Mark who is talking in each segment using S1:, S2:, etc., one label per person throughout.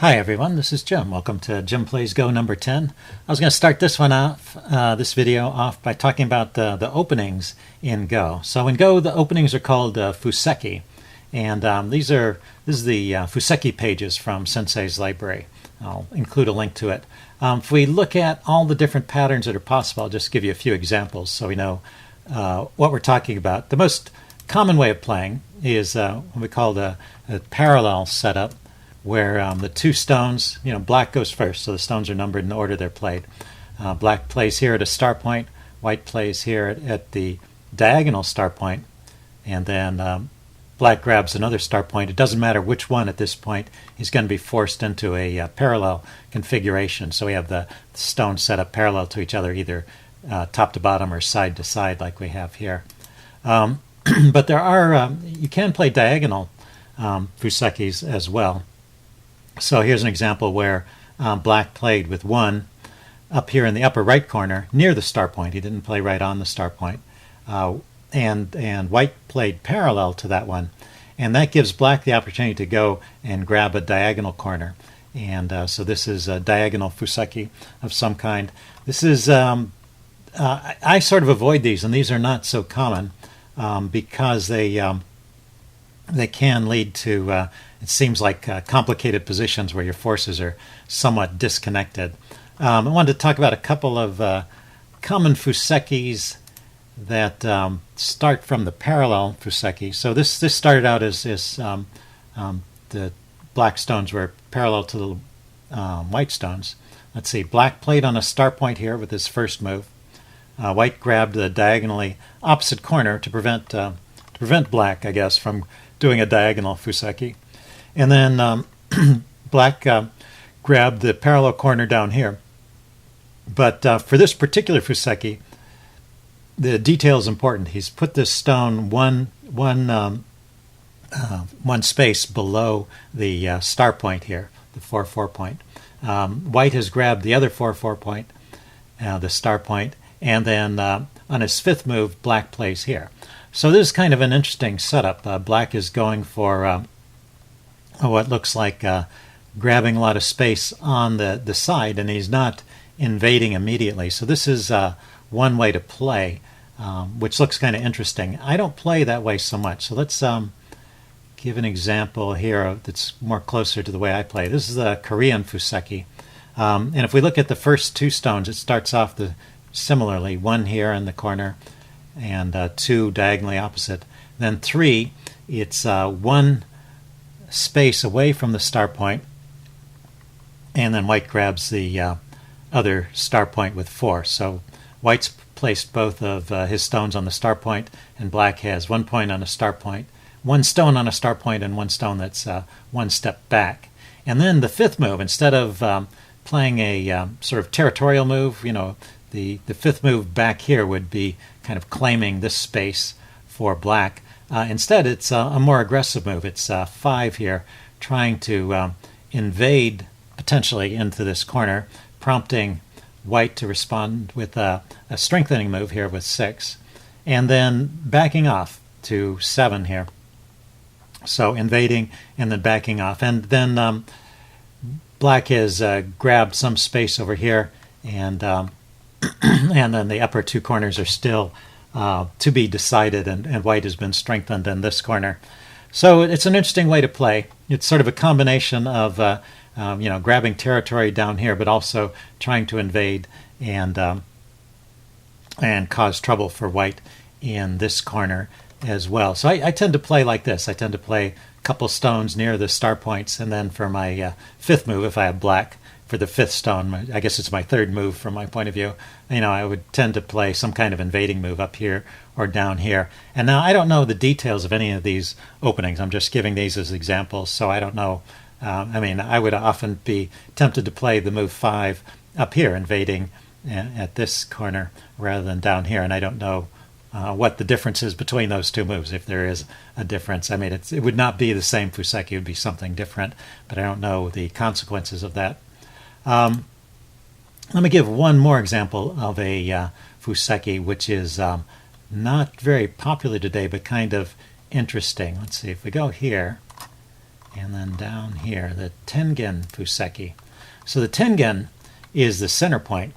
S1: Hi everyone, this is Jim. Welcome to Jim Plays Go number 10. I was going to start this video off by talking about the openings in Go. So in Go, the openings are called Fuseki, and this is the Fuseki pages from Sensei's library. I'll include a link to it. If we look at all the different patterns that are possible, I'll just give you a few examples so we know what we're talking about. The most common way of playing is what we call a parallel setup, where the two stones, black goes first, so the stones are numbered in the order they're played. Black plays here at a star point, white plays here at the diagonal star point, and then black grabs another star point. It doesn't matter which one at this point. He's going to be forced into a parallel configuration. So we have the stones set up parallel to each other, either top to bottom or side to side like we have here. But there are, you can play diagonal Fusekis as well. So here's an example where black played with one up here in the upper right corner near the star point. He didn't play right on the star point. And white played parallel to that one. And that gives black the opportunity to go and grab a diagonal corner. And so this is a diagonal Fuseki of some kind. This is, I sort of avoid these, and these are not so common because they can lead to, it seems like complicated positions where your forces are somewhat disconnected. I wanted to talk about a couple of common Fusekis that start from the parallel Fuseki. So this started out as the black stones were parallel to the white stones. Let's see, black played on a star point here with his first move. White grabbed the diagonally opposite corner to prevent black, I guess, from doing a diagonal Fuseki. And then black grabbed the parallel corner down here. But for this particular Fuseki, the detail is important. He's put this stone one space below the star point here, the 4-4 point. White has grabbed the other 4-4 point, the star point, and then on his fifth move, black plays here. So this is kind of an interesting setup. Black is going for what looks like grabbing a lot of space on the side, and he's not invading immediately. So this is one way to play, which looks kind of interesting. I don't play that way so much. So let's give an example here that's more closer to the way I play. This is the Korean Fuseki. And if we look at the first two stones, it starts off similarly, one here in the corner, and two diagonally opposite. Then three, it's one space away from the star point, and then white grabs the other star point with 4. So white's placed both of his stones on the star point, and black has 1 point on a star point, one stone on a star point, and one stone that's one step back. And then the fifth move, instead of playing a sort of territorial move, the fifth move back here would be kind of claiming this space for black. Instead, it's a more aggressive move. It's 5 here, trying to invade potentially into this corner, prompting white to respond with a strengthening move here with 6, and then backing off to 7 here. So invading and then backing off. And then black has grabbed some space over here, and and then the upper two corners are still to be decided, and white has been strengthened in this corner. So it's an interesting way to play. It's sort of a combination of grabbing territory down here, but also trying to invade and cause trouble for white in this corner as well. So I tend to play like this. I tend to play a couple stones near the star points, and then for my fifth move, if I have black, for the fifth stone, I guess it's my third move from my point of view, I would tend to play some kind of invading move up here or down here. And now I don't know the details of any of these openings. I'm just giving these as examples, so I don't know. I would often be tempted to play the move 5 up here, invading at this corner rather than down here, and I don't know what the difference is between those two moves, if there is a difference. It would not be the same Fuseki, it would be something different, but I don't know the consequences of that. Let me give one more example of a Fuseki, which is not very popular today, but kind of interesting. Let's see, if we go here, and then down here, the Tengen Fuseki. So the Tengen is the center point,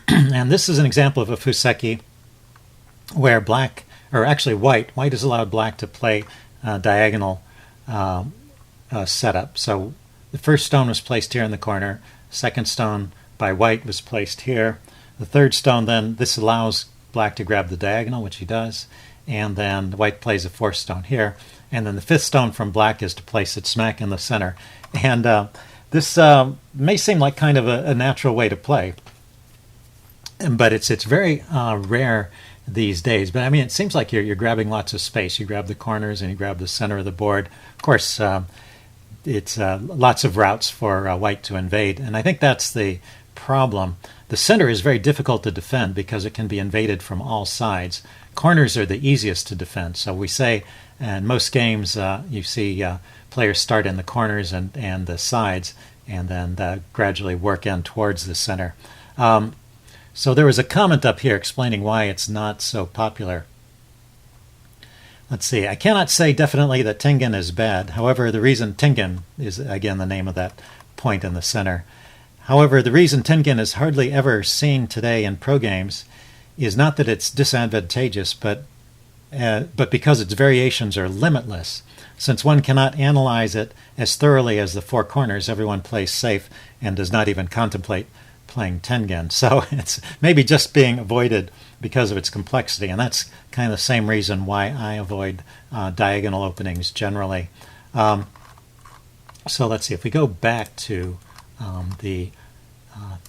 S1: and this is an example of a Fuseki where black, or actually white has allowed black to play diagonal setup. So the first stone was placed here in the corner, second stone by white was placed here, the third stone then, this allows black to grab the diagonal, which he does, and then white plays a fourth stone here, and then the fifth stone from black is to place it smack in the center. And this may seem like kind of a natural way to play, but it's very rare these days. But I mean, it seems like you're grabbing lots of space. You grab the corners and you grab the center of the board. Of course, it's lots of routes for white to invade, and I think that's the problem. The center is very difficult to defend because it can be invaded from all sides. Corners are the easiest to defend. So we say in most games you see players start in the corners and the sides and then gradually work in towards the center. So there was a comment up here explaining why it's not so popular. Let's see. I cannot say definitely that Tengen is bad. However, the reason Tengen is, again, the name of that point in the center. However, the reason Tengen is hardly ever seen today in pro games is not that it's disadvantageous, but because its variations are limitless. Since one cannot analyze it as thoroughly as the four corners, everyone plays safe and does not even contemplate playing Tengen. So it's maybe just being avoided because of its complexity, and that's kind of the same reason why I avoid diagonal openings generally. So let's see, if we go back to the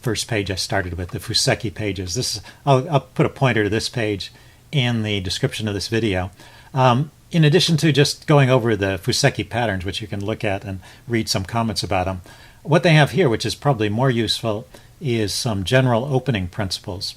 S1: first page I started with, the Fuseki pages. I'll put a pointer to this page in the description of this video. In addition to just going over the Fuseki patterns, which you can look at and read some comments about them, what they have here, which is probably more useful, is some general opening principles.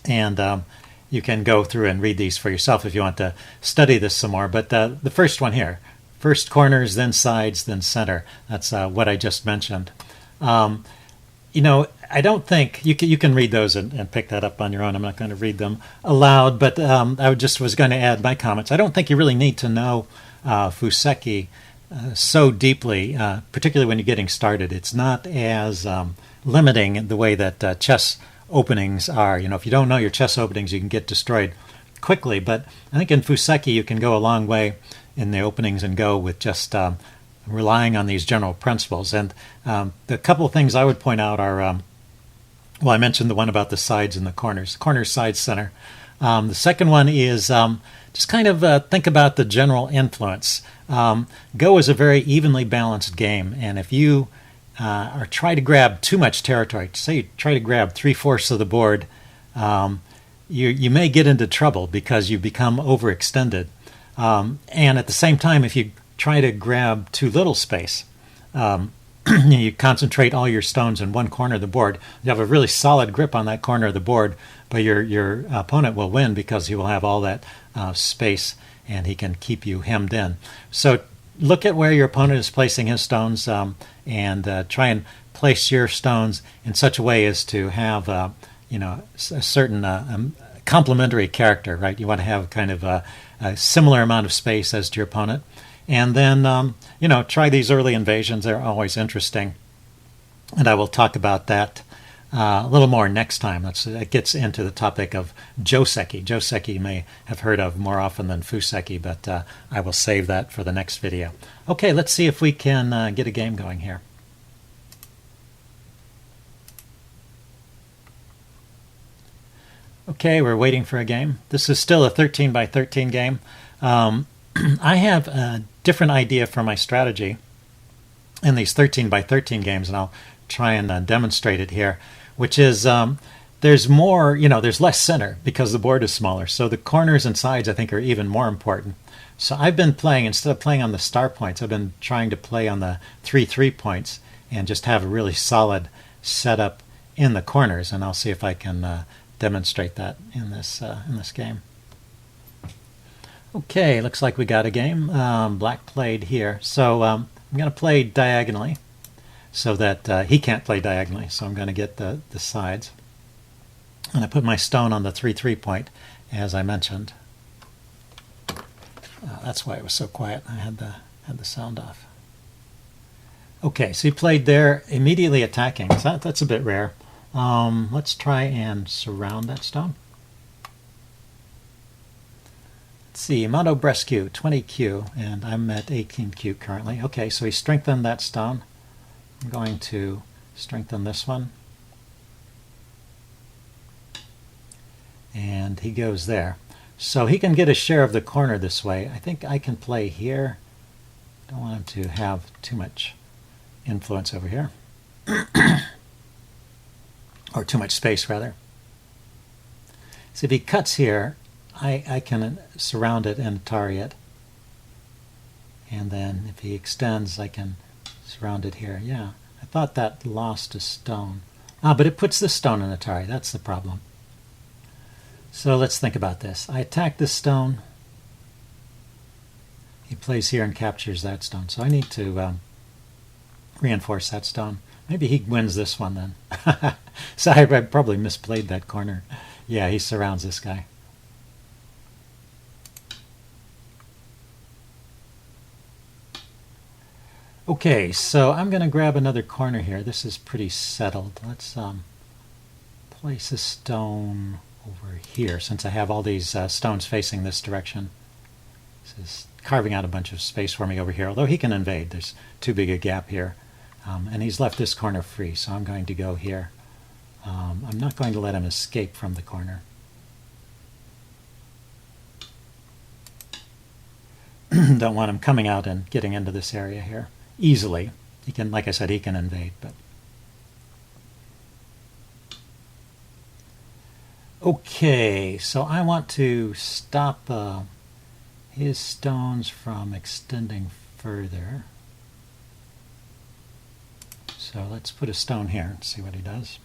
S1: And you can go through and read these for yourself if you want to study this some more. But the first one here, first corners, then sides, then center. That's what I just mentioned. I don't think you can read those and pick that up on your own. I'm not going to read them aloud, but I was going to add my comments. I don't think you really need to know Fuseki so deeply, particularly when you're getting started. It's not as limiting the way that chess openings are. If you don't know your chess openings, you can get destroyed quickly. But I think in Fuseki you can go a long way in the openings and go with just relying on these general principles. And the couple of things I would point out are, I mentioned the one about the sides and the corners. Corners, sides, center. The second one is just kind of think about the general influence. Go is a very evenly balanced game, and if you try to grab too much territory, say you try to grab 3/4 of the board, you may get into trouble because you become overextended. And at the same time, if you try to grab too little space, you concentrate all your stones in one corner of the board, you have a really solid grip on that corner of the board, but your opponent will win because he will have all that space and he can keep you hemmed in. So look at where your opponent is placing his stones and try and place your stones in such a way as to have a certain complementary character, right? You want to have kind of a similar amount of space as to your opponent. And then, try these early invasions. They're always interesting. And I will talk about that a little more next time. That gets into the topic of Joseki. Joseki you may have heard of more often than Fuseki, but I will save that for the next video. Okay, let's see if we can get a game going here. Okay, we're waiting for a game. This is still a 13 by 13 game. I have a different idea for my strategy in these 13 by 13 games, and I'll try and demonstrate it here, which is there's more, there's less center because the board is smaller. So the corners and sides, I think, are even more important. So I've been playing, instead of playing on the star points, I've been trying to play on the 3/3 points and just have a really solid setup in the corners, and I'll see if I can demonstrate that in this game. Okay, looks like we got a game. Black played here. So I'm going to play diagonally so that he can't play diagonally. So I'm going to get the sides. And I put my stone on the 3/3 point, as I mentioned. That's why it was so quiet. I had the sound off. Okay, so he played there, immediately attacking. So that's a bit rare. Let's try and surround that stone. Let's see, Mono Brescu, 20Q, and I'm at 18Q currently. Okay, so he strengthened that stone. I'm going to strengthen this one. And he goes there. So he can get a share of the corner this way. I think I can play here. Don't want him to have too much influence over here. Or too much space, rather. So if he cuts here, I can surround it and atari it. And then if he extends, I can surround it here. Yeah, I thought that lost a stone. But it puts this stone in atari. That's the problem. So let's think about this. I attack this stone. He plays here and captures that stone. So I need to reinforce that stone. Maybe he wins this one then. So I probably misplayed that corner. Yeah, he surrounds this guy. Okay, so I'm going to grab another corner here. This is pretty settled. Let's place a stone over here, since I have all these stones facing this direction. This is carving out a bunch of space for me over here, although he can invade. There's too big a gap here. And he's left this corner free, so I'm going to go here. I'm not going to let him escape from the corner. Don't want him coming out and getting into this area here easily. He can, like I said, he can invade, but okay, so I want to stop his stones from extending further. So let's put a stone here and see what he does.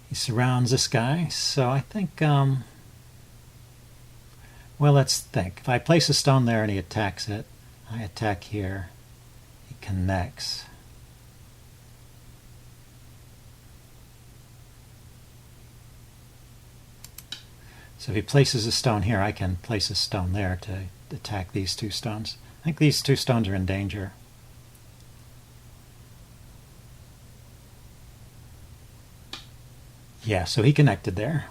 S1: He surrounds this guy, so I think, well, let's think. If I place a stone there and he attacks it, I attack here, he connects. So if he places a stone here, I can place a stone there to attack these two stones. I think these two stones are in danger. Yeah, so he connected there.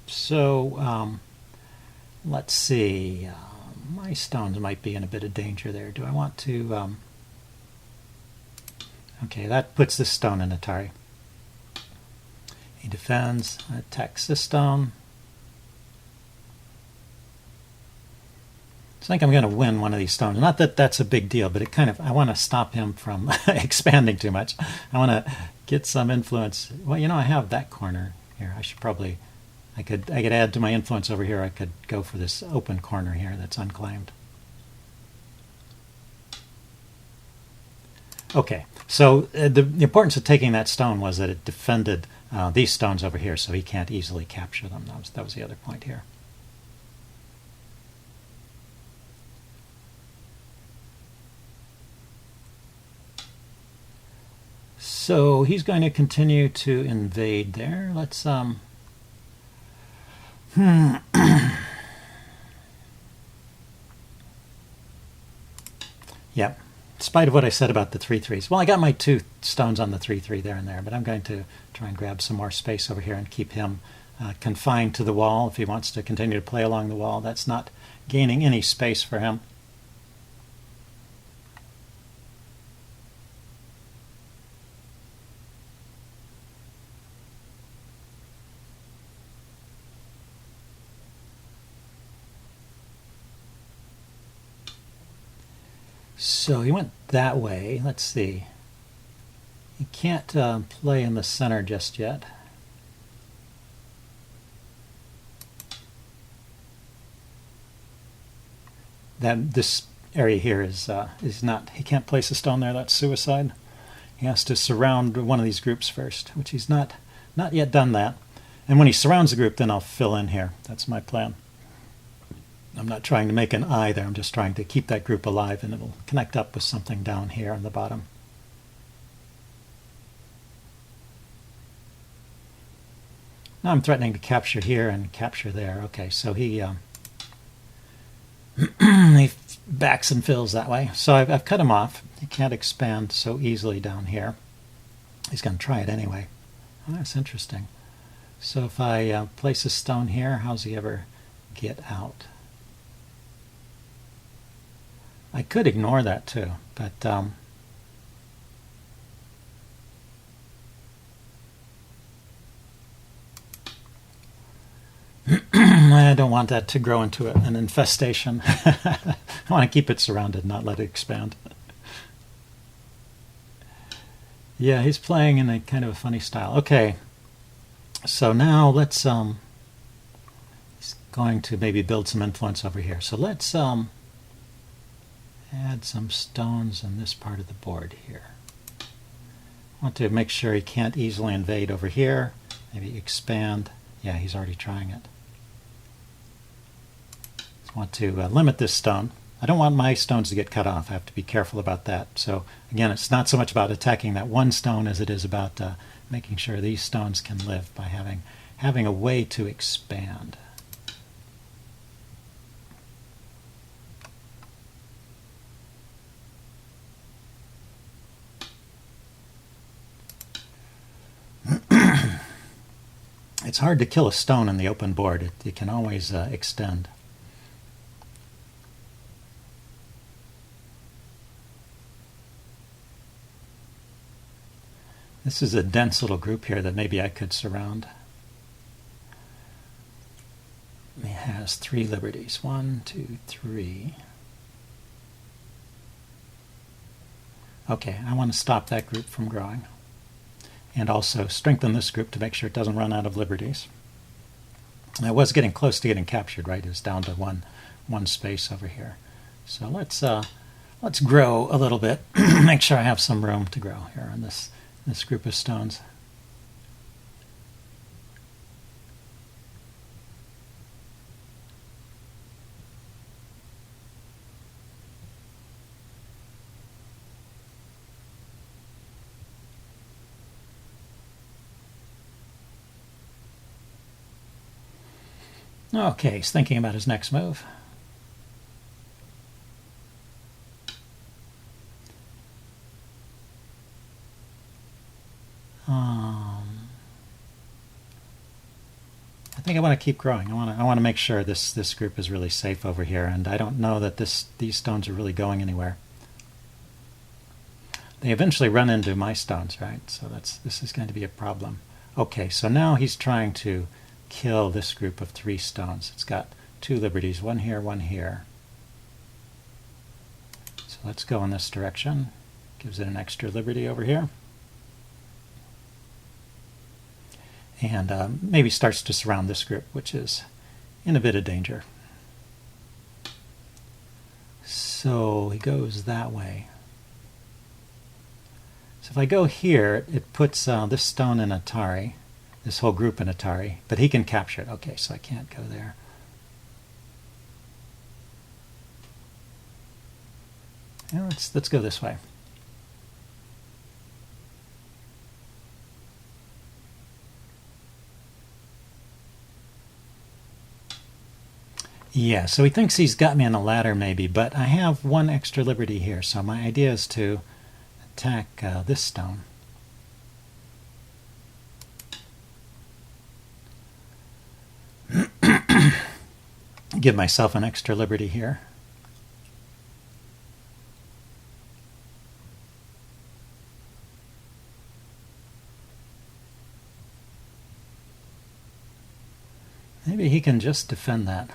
S1: So let's see. My stones might be in a bit of danger there. Do I want to... okay, that puts this stone in atari. He defends, attacks this stone. So I think I'm going to win one of these stones. Not that that's a big deal, but it kind of, I want to stop him from expanding too much. I want to get some influence. Well, you know, I have that corner here. I should probably, I could add to my influence over here. I could go for this open corner here that's unclaimed. Okay, so the importance of taking that stone was that it defended these stones over here, so he can't easily capture them. That was the other point here. So he's going to continue to invade there. Let's yeah, in spite of what I said about the 3-3s. Well, I got my 2 stones on the 3-3 there and there, but I'm going to try and grab some more space over here and keep him confined to the wall. If he wants to continue to play along the wall, that's not gaining any space for him. So he went that way. Let's see. He can't play in the center just yet. This area here is not. He can't place a stone there. That's suicide. He has to surround one of these groups first, which he's not yet done that. And when he surrounds the group, then I'll fill in here. That's my plan. I'm not trying to make an eye there. I'm just trying to keep that group alive, and it'll connect up with something down here on the bottom. Now I'm threatening to capture here and capture there. Okay, so he he backs and fills that way. So I've cut him off. He can't expand so easily down here. He's going to try it anyway. Oh, that's interesting. So if I place a stone here, how's he ever get out? I could ignore that too, but I don't want that to grow into an infestation. I want to keep it surrounded, not let it expand. Yeah, he's playing in a kind of a funny style. Okay, so now let's he's going to maybe build some influence over here. So let's add some stones in this part of the board here. I want to make sure he can't easily invade over here. Maybe expand. Yeah, he's already trying it. I want to limit this stone. I don't want my stones to get cut off. I have to be careful about that. So again, it's not so much about attacking that one stone as it is about making sure these stones can live by having a way to expand. It's hard to kill a stone in the open board. It can always extend. This is a dense little group here that maybe I could surround. It has 3 liberties. 1, 2, 3. Okay, I want to stop that group from growing. And also strengthen this group to make sure it doesn't run out of liberties. And I was getting close to getting captured, right? It was down to one space over here. So let's grow a little bit. Make sure I have some room to grow here on this group of stones. Okay, he's thinking about his next move. I think I want to keep growing. I want to make sure this group is really safe over here, and I don't know that these stones are really going anywhere. They eventually run into my stones, right? So this is going to be a problem. Okay, so now he's trying to kill this group of 3 stones. It's got 2 liberties, 1 here, 1 here. So let's go in this direction. Gives it an extra liberty over here. And maybe starts to surround this group, which is in a bit of danger. So he goes that way. So if I go here, it puts this stone in Atari, this whole group in Atari, but he can capture it. Okay, so I can't go there. Yeah, let's go this way. Yeah, so he thinks he's got me on a ladder maybe, but I have 1 extra liberty here, so my idea is to attack this stone. Give myself an extra liberty here. Maybe he can just defend that.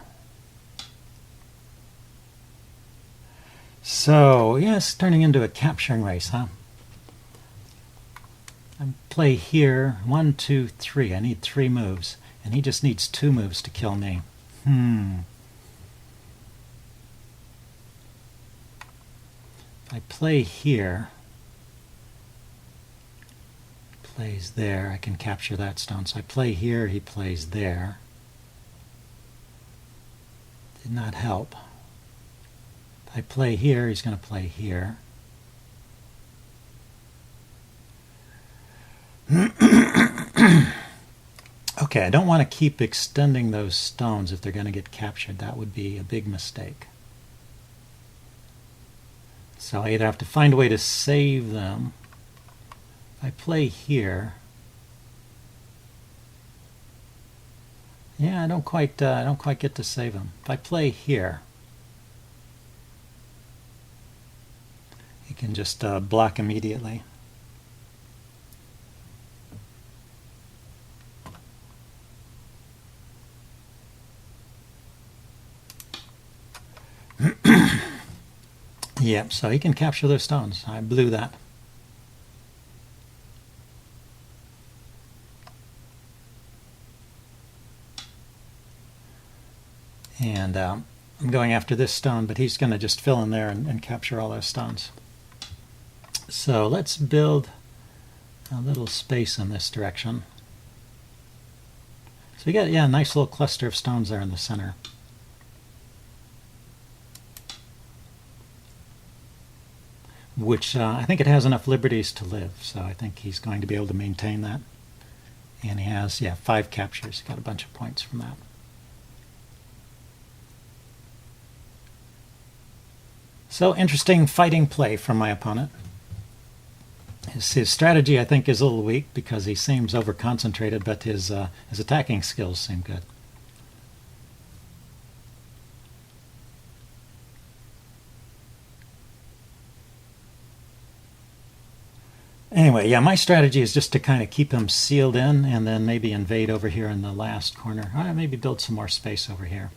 S1: So, yes, turning into a capturing race, huh? I play here, 1, 2, 3. I need 3 moves, and he just needs 2 moves to kill me. If I play here, plays there, I can capture that stone. So I play here, he plays there. Did not help. If I play here, he's going to play here. Okay, I don't want to keep extending those stones if they're going to get captured. That would be a big mistake. So I either have to find a way to save them. If I play here, yeah, I don't quite get to save them. If I play here, he can just block immediately. Yep, so he can capture those stones. I blew that. And I'm going after this stone, but he's going to just fill in there and capture all those stones. So let's build a little space in this direction. So we got, yeah, a nice little cluster of stones there in the center. Which I think it has enough liberties to live, so I think he's going to be able to maintain that. And he has, yeah, 5 captures. Got a bunch of points from that. So interesting fighting play from my opponent. His strategy, I think, is a little weak because he seems over-concentrated, but his attacking skills seem good. Anyway, yeah, my strategy is just to kind of keep him sealed in and then maybe invade over here in the last corner. Maybe build some more space over here.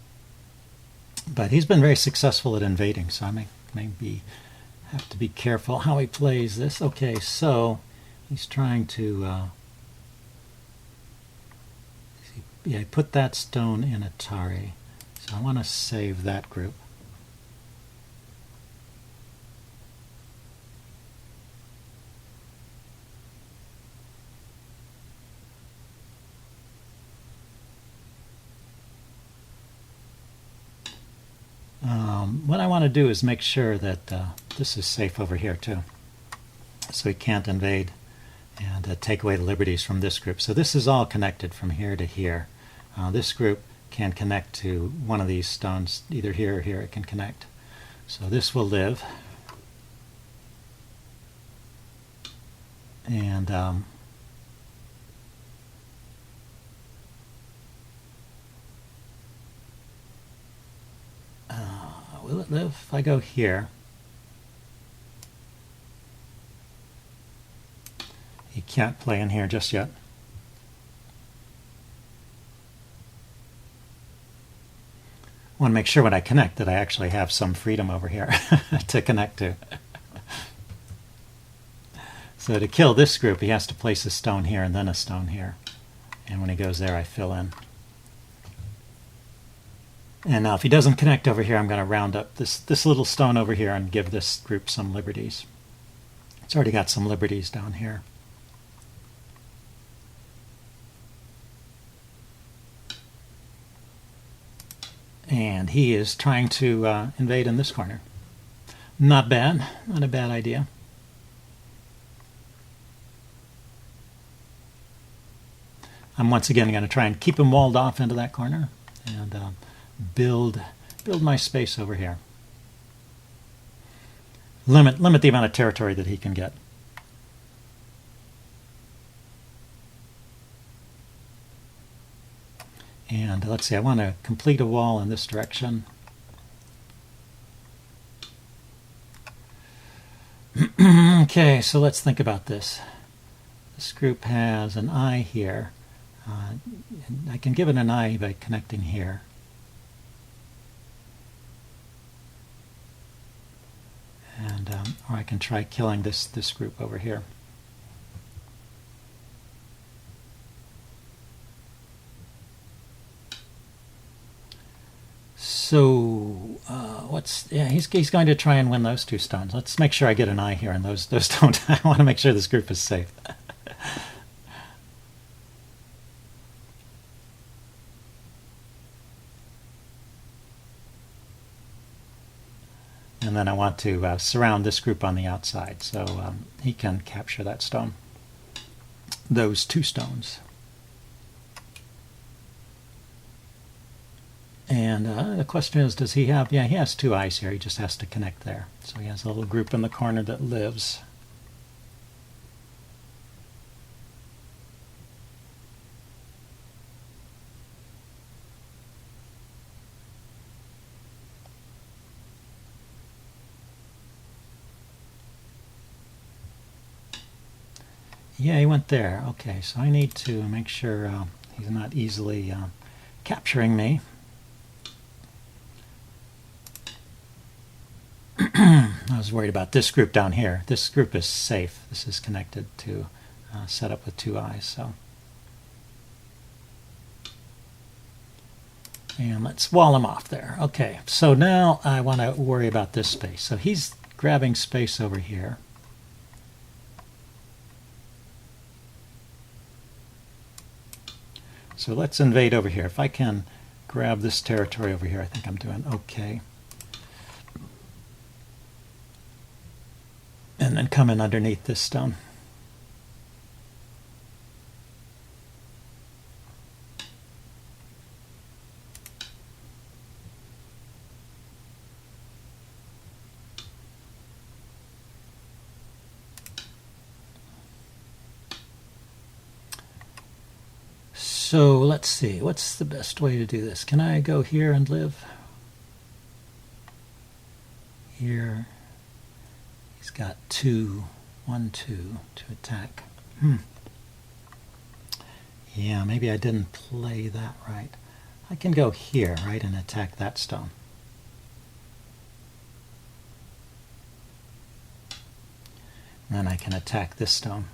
S1: But he's been very successful at invading, so I maybe have to be careful how he plays this. Okay, so he's trying to yeah, put that stone in Atari. So I want to save that group. What I want to do is make sure that this is safe over here too, so he can't invade and take away the liberties from this group. So this is all connected from here to here. This group can connect to one of these stones, either here or here it can connect. So this will live. And will it live if I go here? He can't play in here just yet. I want to make sure when I connect that I actually have some freedom over here to connect to. So to kill this group, he has to place a stone here and then a stone here. And when he goes there, I fill in. And now if he doesn't connect over here, I'm going to round up this little stone over here and give this group some liberties. It's already got some liberties down here. And he is trying to invade in this corner. Not bad. Not a bad idea. I'm once again going to try and keep him walled off into that corner and build my space over here. Limit the amount of territory that he can get. And let's see, I want to complete a wall in this direction. Okay, so let's think about this. This group has an eye here. I can give it an eye by connecting here. And or I can try killing this group over here. So he's going to try and win those 2 stones. Let's make sure I get an eye here, and those don't. I want to make sure this group is safe. And then I want to surround this group on the outside, so he can capture that stone. Those 2 stones. And the question is, does he have... Yeah, he has 2 eyes here. He just has to connect there. So he has a little group in the corner that lives. Yeah, he went there. Okay, so I need to make sure he's not easily capturing me. I was worried about this group down here. This group is safe. This is connected to set up with 2 eyes. So, and let's wall him off there. Okay, so now I want to worry about this space. So he's grabbing space over here. So let's invade over here. If I can grab this territory over here, I think I'm doing okay. And then come in underneath this stone. So let's see, what's the best way to do this? Can I go here and live? Here. He's got 2, 1, 2 to attack. Yeah, maybe I didn't play that right. I can go here, right, and attack that stone. And then I can attack this stone.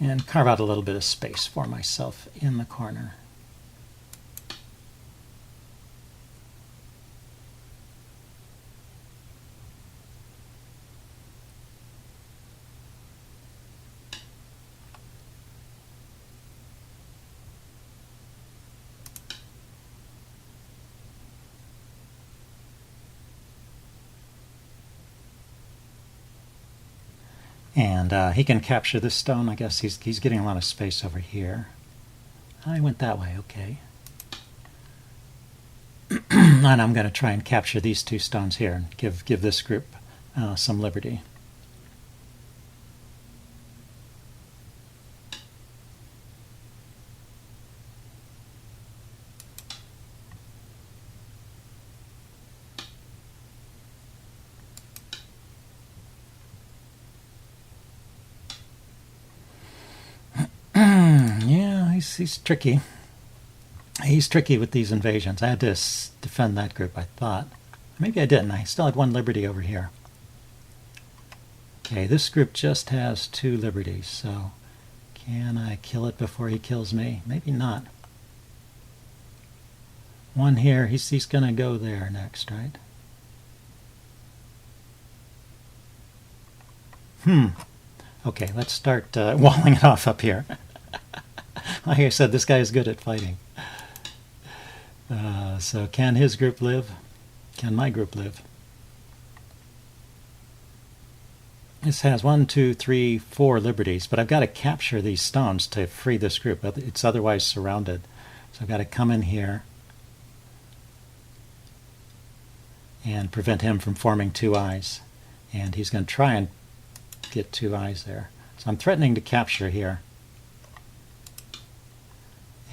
S1: And carve out a little bit of space for myself in the corner. And he can capture this stone. I guess he's getting a lot of space over here. I went that way, okay. And I'm going to try and capture these 2 stones here and give this group some liberty. He's tricky. He's tricky with these invasions. I had to defend that group, I thought. Maybe I didn't. I still had 1 liberty over here. Okay, this group just has 2 liberties, so can I kill it before he kills me? Maybe not. 1 here. He's going to go there next, right? Okay, let's start walling it off up here. Like I said, this guy is good at fighting. So can his group live? Can my group live? This has 1, 2, 3, 4 liberties, but I've got to capture these stones to free this group. It's otherwise surrounded. So I've got to come in here and prevent him from forming 2 eyes. And he's going to try and get 2 eyes there. So I'm threatening to capture here.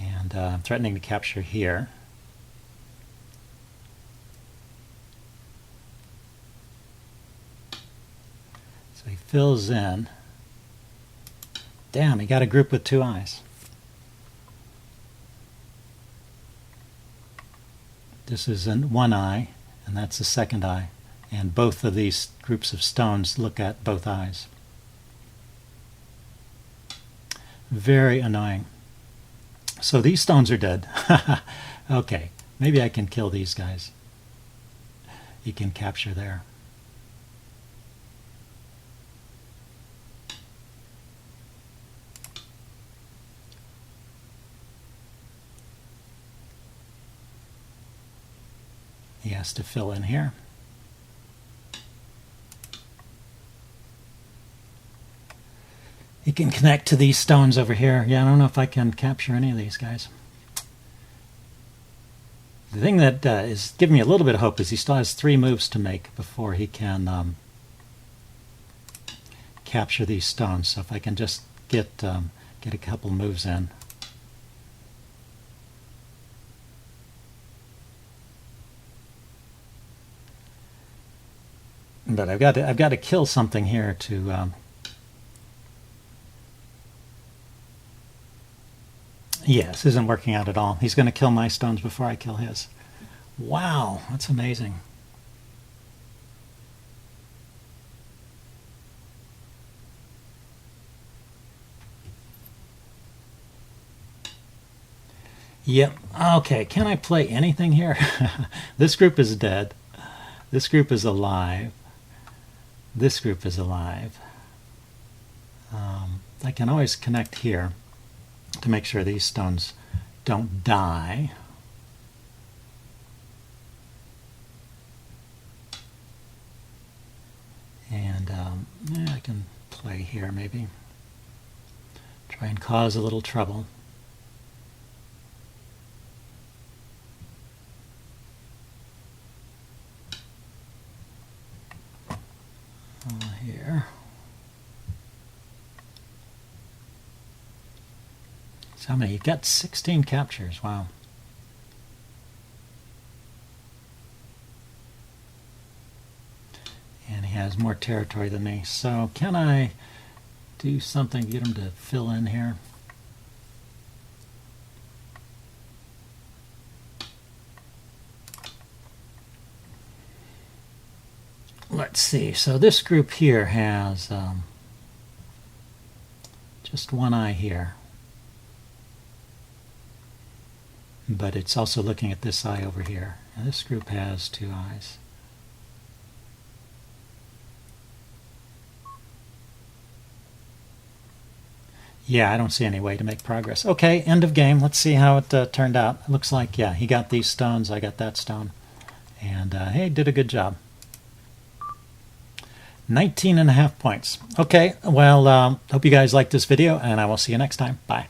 S1: And I'm threatening to capture here. So he fills in. Damn, he got a group with 2 eyes. This is 1 eye, and that's the 2nd eye. And both of these groups of stones look at both eyes. Very annoying. So these stones are dead. Okay, maybe I can kill these guys. He can capture there. He has to fill in here. You can connect to these stones over here. Yeah, I don't know if I can capture any of these guys. The thing that is giving me a little bit of hope is he still has 3 moves to make before he can capture these stones. So if I can just get a couple moves in. But I've got to kill something here to. Yes, isn't working out at all. He's going to kill my stones before I kill his. Wow, that's amazing. Yep. Okay, can I play anything here? This group is dead. This group is alive. This group is alive. I can always connect here to make sure these stones don't die. And yeah, I can play here maybe. Try and cause a little trouble. Here. So how many? You've got 16 captures. Wow. And he has more territory than me. So can I do something to get him to fill in here? Let's see. So this group here has just one eye here. But it's also looking at this eye over here. And this group has 2 eyes. Yeah, I don't see any way to make progress. Okay, end of game. Let's see how it turned out. It looks like, yeah, he got these stones, I got that stone. And, hey, did a good job. 19.5 points. Okay, well, hope you guys liked this video, and I will see you next time. Bye.